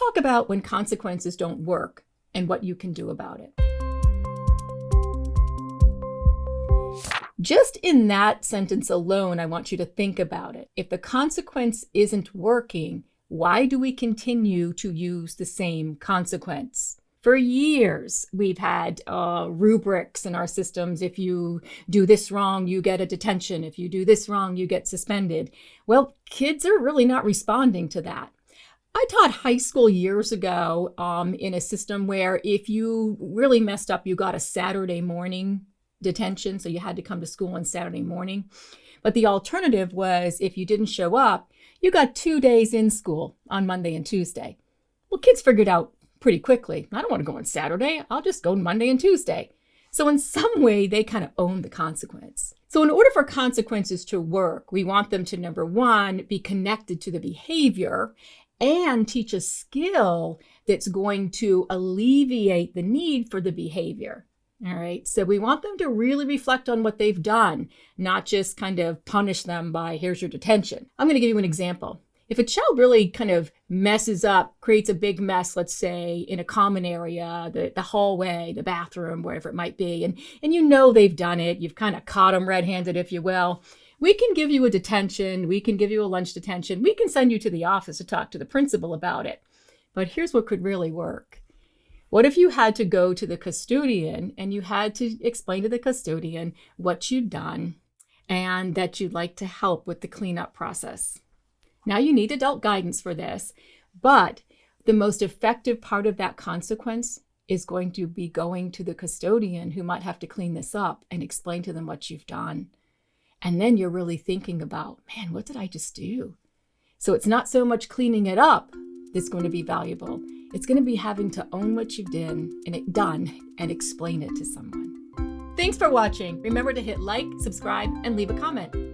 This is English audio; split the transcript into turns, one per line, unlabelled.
talk about when consequences don't work and what you can do about it. Just in that sentence alone, I want you to think about it. If the consequence isn't working, why do we continue to use the same consequence? For years, we've had rubrics in our systems. If you do this wrong, you get a detention. If you do this wrong, you get suspended. Well, kids are really not responding to that. I taught high school years ago in a system where if you really messed up, you got a Saturday morning detention. So you had to come to school on Saturday morning. But the alternative was if you didn't show up, you got 2 days in school on Monday and Tuesday. Well, kids figured out pretty quickly, I don't want to go on Saturday. I'll just go Monday and Tuesday. So in some way, they kind of own the consequence. So in order for consequences to work, we want them to, number one, be connected to the behavior and teach a skill that's going to alleviate the need for the behavior. All right. So we want them to really reflect on what they've done, not just kind of punish them by, here's your detention. I'm going to give you an example. If a child really kind of messes up, creates a big mess, let's say in a common area, the hallway, the bathroom, wherever it might be, and you know they've done it, you've kind of caught them red-handed, if you will, we can give you a detention, we can give you a lunch detention, we can send you to the office to talk to the principal about it. But here's what could really work. What if you had to go to the custodian and you had to explain to the custodian what you'd done and that you'd like to help with the cleanup process? Now you need adult guidance for this, but the most effective part of that consequence is going to be going to the custodian who might have to clean this up and explain to them what you've done. And then you're really thinking about, man, what did I just do? So it's not so much cleaning it up that's going to be valuable. It's going to be having to own what you've done and explain it to someone. Thanks for watching. Remember to hit like, subscribe, and leave a comment.